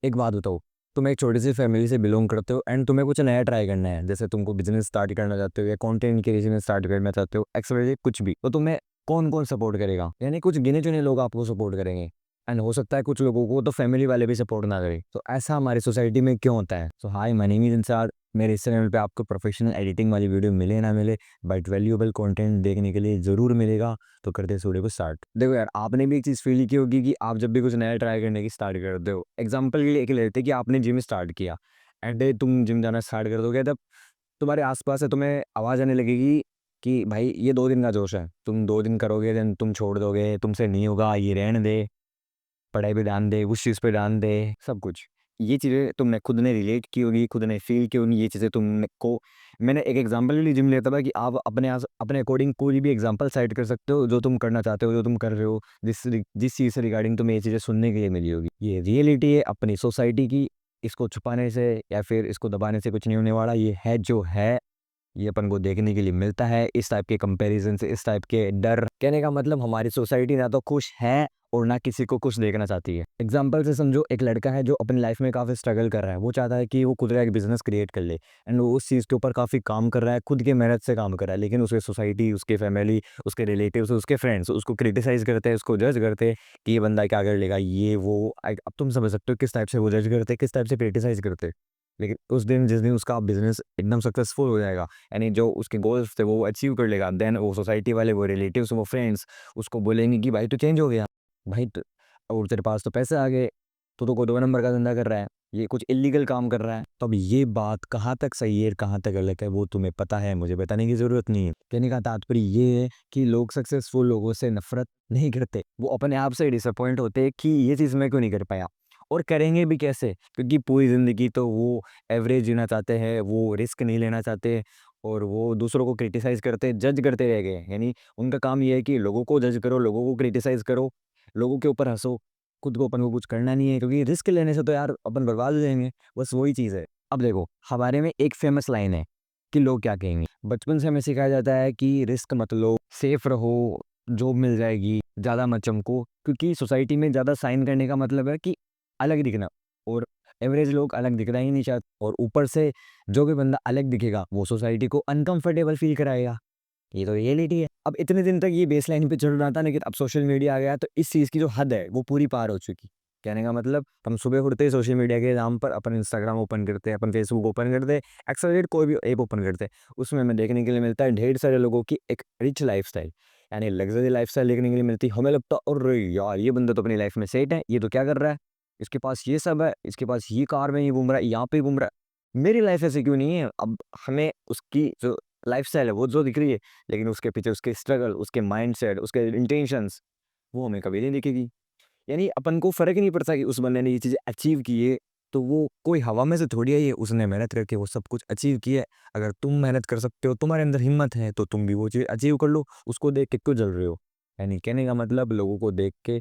एक बात बताओ, तुम एक छोटी सी फैमिली से बिलोंग करते हो एंड तुम्हें कुछ नया ट्राई करना है, जैसे तुमको बिजनेस स्टार्ट करना चाहते हो या कंटेंट क्रिएशन स्टार्ट करना चाहते हो, एक्सवाइजेड कुछ भी, तो तुम्हें कौन कौन सपोर्ट करेगा? यानी कुछ गिने चुने लोग आपको सपोर्ट करेंगे एंड हो सकता है कुछ लोगों को तो फैमिली वाले भी सपोर्ट ना करें। तो ऐसा हमारी सोसाइटी में क्यों होता है? सो हाय, माय नेम इज इंसार। मेरे इस चैनल पे आपको प्रोफेशनल एडिटिंग वाली वीडियो मिले ना मिले, बट वैल्यूएबल कंटेंट देखने के लिए ज़रूर मिलेगा। तो करते हैं इस वीडियो को स्टार्ट। देखो यार, आपने भी एक चीज़ फील की होगी कि आप जब भी कुछ नया ट्राई करने की स्टार्ट करते हो, एग्जांपल के लिए एक लेते हैं कि आपने जिम स्टार्ट किया एंड तुम जिम जाना स्टार्ट कर दोगे, तब तुम्हारे आसपास से तुम्हें आवाज़ आने लगेगी कि भाई ये 2 दिन का जोश है, तुम 2 दिन करोगे देन तुम छोड़ दोगे, तुमसे नहीं होगा, ये रहने दे, पढ़ाई पे ध्यान दे, उस चीज़ पे ध्यान दे, सब कुछ। ये चीज़ें तुमने खुद ने रिलेट की होगी, खुद ने फ़ील की होंगी, ये चीज़ें तुमने को मैंने एक एग्ज़ाम्पल के लिए जिम लिया था कि आप अपने अकॉर्डिंग कोई भी एग्ज़ाम्पल सेट कर सकते हो, जो तुम करना चाहते हो, जो तुम कर रहे हो, जिस चीज़ से रिगार्डिंग तुम्हें ये चीज़ें सुनने के लिए मिली होगी। ये रियलिटी है अपनी सोसाइटी की, इसको छुपाने से या फिर इसको दबाने से कुछ नहीं होने वाला, ये है जो है। ये अपन को देखने के लिए मिलता है, इस टाइप के कंपैरिजन से, इस टाइप के डर। कहने का मतलब हमारी सोसाइटी ना तो खुश है और ना किसी को खुश देखना चाहती है। एग्जाम्पल से समझो, एक लड़का है जो अपनी लाइफ में काफ़ी स्ट्रगल कर रहा है, वो चाहता है कि वो खुद का एक बिजनेस क्रिएट कर ले एंड वो उस चीज़ के ऊपर काफ़ी काम कर रहा है, खुद की मेहनत से काम कर रहा है, लेकिन उसकी सोसाइटी, उसकी फैमिली, उसके रिलेटिव्स, उसके फ्रेंड्स उसको क्रिटिसाइज करते हैं, उसको जज करते हैं कि ये बंदा क्या कर लेगा, ये वो। अब तुम समझ सकते हो किस टाइप से वो जज करते हैं, किस टाइप से क्रिटिसाइज करते हैं। लेकिन उस दिन, जिस दिन उसका बिजनेस एकदम सक्सेसफुल हो जाएगा, यानी जो उसके गोल्स थे वो अचीव कर लेगा, देन वो सोसाइटी वाले, वो रिलेटिव्स, वो फ्रेंड्स उसको बोलेंगे कि भाई तू चेंज हो गया, भाई और तेरे पास तो पैसे आ गए, तू तो कोई 2 नंबर का धंधा कर रहा है, ये कुछ इलीगल काम कर रहा है। तो अब ये बात कहाँ तक सही है, कहाँ तक गलत है, वो तुम्हें पता है, मुझे बताने की ज़रूरत नहीं है। कहने का तात्पर्य ये है कि लोग सक्सेसफुल लोगों से नफरत नहीं करते, वो अपने आप से डिसअपॉइंट होते हैं कि ये चीज़ मैं क्यों नहीं कर पाया, और करेंगे भी कैसे, क्योंकि पूरी ज़िंदगी तो वो एवरेज जीना चाहते हैं, वो रिस्क नहीं लेना चाहते और वो दूसरों को क्रिटिसाइज़ करते, जज करते रह गए। यानी उनका काम ये है कि लोगों को जज करो, लोगों को क्रिटिसाइज़ करो, लोगों के ऊपर हँसो, खुद को, अपन को कुछ करना नहीं है, क्योंकि रिस्क लेने से तो यार अपन बर्बाद हो जाएँगे, बस वही चीज़ है। अब देखो, हमारे में एक फ़ेमस लाइन है कि लोग क्या कहेंगे? बचपन से हमें सिखाया जाता है कि रिस्क मत लो, सेफ रहो, जॉब मिल जाएगी, ज़्यादा मत चमको, क्योंकि सोसाइटी में ज़्यादा शाइन करने का मतलब है कि अलग दिखना, और एवरेज लोग अलग दिखना ही नहीं चाहते, और ऊपर से जो भी बंदा अलग दिखेगा वो सोसाइटी को अनकंफर्टेबल फील कराएगा। ये तो रियलिटी है। अब इतने दिन तक ये बेसलाइन पे चल रहा था, लेकिन अब सोशल मीडिया आ गया तो इस चीज़ की जो हद है वो पूरी पार हो चुकी। कहने का मतलब, हम सुबह उठते ही सोशल मीडिया के नाम पर अपन इंस्टाग्राम ओपन करते हैं, अपन फेसबुक ओपन करते हैं, एक्सेलेरेट कोई भी ऐप ओपन करते हैं, उसमें हमें देखने के लिए मिलता है ढेर सारे लोगों की एक रिच लाइफ़स्टाइल, यानी लग्ज़री लाइफ़स्टाइल देखने के लिए मिलती है। हमें लगता है अरे यार! ये बंदा तो अपनी लाइफ़ में सेट है, ये तो क्या कर रहा है? इसके पास ये सब है, इसके पास ये कार में ये घूम रहा है, यहाँ पे घूम रहा है। मेरी लाइफ़ ऐसे क्यों नहीं है? अब हमें उसकी जो लाइफ़स्टाइल है वो जो दिख रही है, लेकिन उसके पीछे उसके स्ट्रगल, उसके माइंडसेट, उसके इंटेंशंस, वो हमें कभी नहीं दिखेगी। यानी अपन को फ़र्क ही नहीं पड़ता कि उस बंदे ने ये चीज़ें अचीव की है, तो वो कोई हवा में से थोड़ी आई है, उसने मेहनत करके वो सब कुछ अचीव किया है। अगर तुम मेहनत कर सकते हो, तुम्हारे अंदर हिम्मत है, तो तुम भी वो चीज़ अचीव कर लो, उसको देख के क्यों जल रहे हो? यानी कहने का मतलब, लोगों को देख के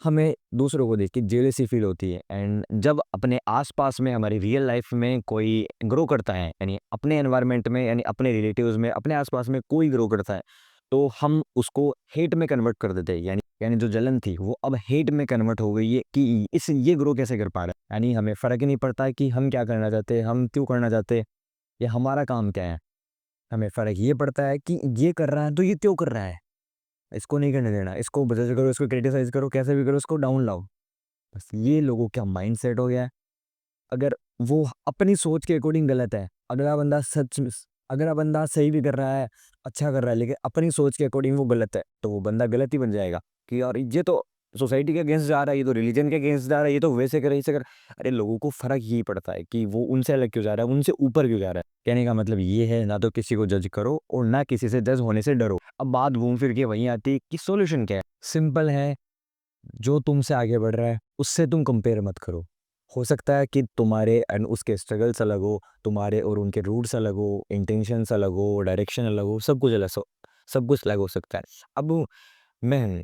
हमें, दूसरों को देख के जेलसी फील होती है, एंड जब अपने आस-पास में, हमारी रियल लाइफ़ में कोई ग्रो करता है, यानी अपने एनवायरनमेंट में, यानी अपने रिलेटिव्स में, अपने आस-पास में कोई ग्रो करता है, तो हम उसको हेट में कन्वर्ट कर देते हैं। यानी जो जलन थी वो अब हेट में कन्वर्ट हो गई है कि इस ये ग्रो कैसे कर पा रहा है। यानी हमें फ़र्क ही नहीं पड़ता है कि हम क्या करना चाहते हैं, हम क्यों करना चाहते हैं, या हमारा काम क्या है। हमें फ़र्क ये पड़ता है कि ये कर रहा है तो ये क्यों कर रहा है? इसको नहीं करने देना, इसको जज करो, इसको क्रिटिसाइज़ करो, कैसे भी करो, इसको डाउन लाओ। बस ये लोगों का माइंडसेट हो गया है। अगर वो अपनी सोच के अकॉर्डिंग गलत है, अगला बंदा सही भी कर रहा है, अच्छा कर रहा है, लेकिन अपनी सोच के अकॉर्डिंग वो गलत है, तो वो बंदा गलत ही बन जाएगा कि यार ये तो सोसाइटी के अगेंस्ट जा रहा है, ये तो रिलीजन के अगेंस्ट जा रहा है, ये तो वैसे करे, ऐसे करे। अरे लोगों को फ़र्क यही पड़ता है कि वो उनसे अलग क्यों जा रहा है, उनसे ऊपर क्यों जा रहा है। कहने का मतलब ये है, ना तो किसी को जज करो और ना किसी से जज होने से डरो। अब बात घूम फिर के वहीं आती है कि सॉल्यूशन क्या है? सिंपल है, जो तुमसे आगे बढ़ रहा है उससे तुम कंपेयर मत करो। हो सकता है कि तुम्हारे एंड उसके स्ट्रगल्स अलग हो, तुम्हारे और उनके रूट्स अलग हो, इंटेंशंस अलग हो, डायरेक्शन अलग हो, सब कुछ अलग हो सकता है। अब मैं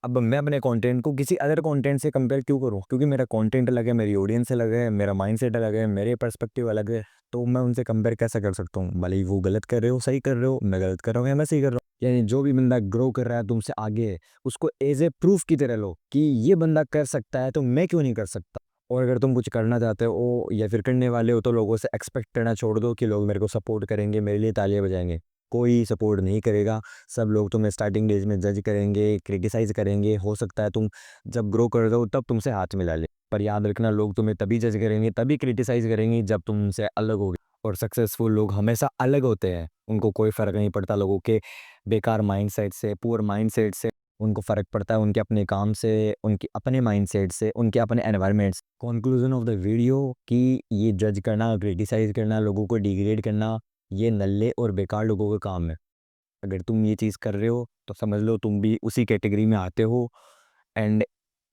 अब मैं अपने कंटेंट को किसी अदर कंटेंट से कंपेयर क्यों करूँ? क्योंकि मेरा कंटेंट अलग है, मेरी ऑडियंस अलग है, मेरा माइंडसेट अलग है, मेरे पर्सपेक्टिव अलग है, तो मैं उनसे कंपेयर कैसे कर सकता हूँ? भले ही वो गलत कर रहे हो, सही कर रहे हो, मैं गलत कर रहा हूँ या मैं सही कर रहा हूँ। यानी जो भी बंदा ग्रो कर रहा है तुमसे आगे है, उसको एज़ ए प्रूफ की तरह लो कि ये बंदा कर सकता है, तो मैं क्यों नहीं कर सकता? और अगर तुम कुछ करना चाहते हो या फिर करने वाले हो तो लोगों से एक्सपेक्ट करना छोड़ दो कि लोग मेरे को सपोर्ट करेंगे, मेरे लिए तालियां बजाएंगे। कोई सपोर्ट नहीं करेगा। सब लोग तुम्हें स्टार्टिंग डेज में जज करेंगे, क्रिटिसाइज करेंगे। हो सकता है तुम जब ग्रो कर दो तब तुमसे हाथ मिला ले, पर याद रखना लोग तुम्हें तभी जज करेंगे, तभी क्रिटिसाइज करेंगे जब तुम उनसे अलग होगे। और सक्सेसफुल लोग हमेशा अलग होते हैं। उनको कोई फ़र्क नहीं पड़ता लोगों के बेकार माइंडसेट से, पुअर माइंडसेट से। उनको फ़र्क पड़ता है उनके अपने काम से, उनके अपने माइंडसेट से, उनके अपने एनवायरनमेंट से। कंक्लूजन ऑफ द वीडियो कि ये जज करना, क्रिटिसाइज करना, लोगों को डिग्रेड करना, ये नल्ले और बेकार लोगों का काम है। अगर तुम ये चीज़ कर रहे हो तो समझ लो तुम भी उसी कैटेगरी में आते हो। एंड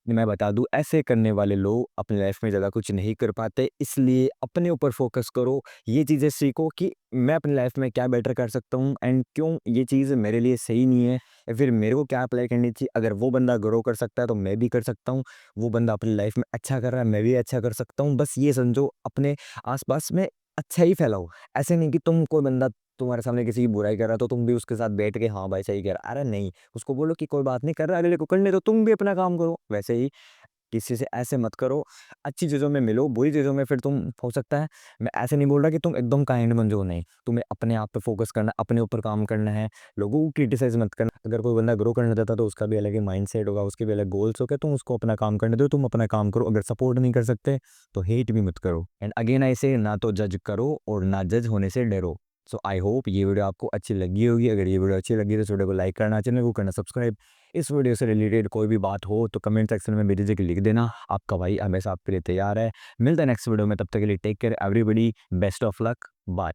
मैं बता दूं, ऐसे करने वाले लोग अपनी लाइफ में ज़्यादा कुछ नहीं कर पाते। इसलिए अपने ऊपर फोकस करो, ये चीज़ें सीखो कि मैं अपनी लाइफ में क्या बेटर कर सकता हूँ एंड क्यों ये चीज़ मेरे लिए सही नहीं है, या फिर मेरे को क्या अप्लाई करनी चाहिए। अगर वो बंदा ग्रो कर सकता है तो मैं भी कर सकता हूँ। वो बंदा अपनी लाइफ में अच्छा कर रहा है, मैं भी अच्छा कर सकता हूँ। बस ये समझो, अपने आसपास में अच्छा ही फैलाओ। ऐसे नहीं कि तुम कोई बंदा तुम्हारे सामने किसी की बुराई कर रहा है तो तुम भी उसके साथ बैठ के हाँ भाई सही कह रहा है। अरे नहीं, उसको बोलो कि कोई बात नहीं, कर रहा है अगले को करने दो, तुम भी अपना काम करो। वैसे ही किसी से ऐसे मत करो। अच्छी चीज़ों में मिलो, बुरी चीज़ों में फिर तुम हो सकता है, मैं ऐसे नहीं बोल रहा कि तुम एकदम काइंड बन जाओ, नहीं। तुम्हें अपने आप पे फोकस करना, अपने ऊपर काम करना है। लोगों को क्रिटिसाइज मत करना। अगर कोई बंदा ग्रो करना चाहता है तो उसका भी अलग ही माइंडसेट होगा, उसके भी अलग गोल्स होंगे। तुम उसको अपना काम करने दो, तुम अपना काम करो। अगर सपोर्ट नहीं कर सकते तो हेट भी मत करो। एंड अगेन ऐसे ना तो जज करो और ना जज होने से डरो। सो आई होप ये वीडियो आपको अच्छी लगी होगी। अगर ये वीडियो अच्छी लगी तो इस वीडियो को लाइक करना, चैनल को करना सब्सक्राइब। इस वीडियो से रिलेटेड कोई भी बात हो तो कमेंट सेक्शन में मेरे जगह लिख देना। आपका भाई हमेशा आपके लिए तैयार है। मिलते हैं नेक्स्ट वीडियो में, तब तक के लिए take care everybody, best of luck, bye.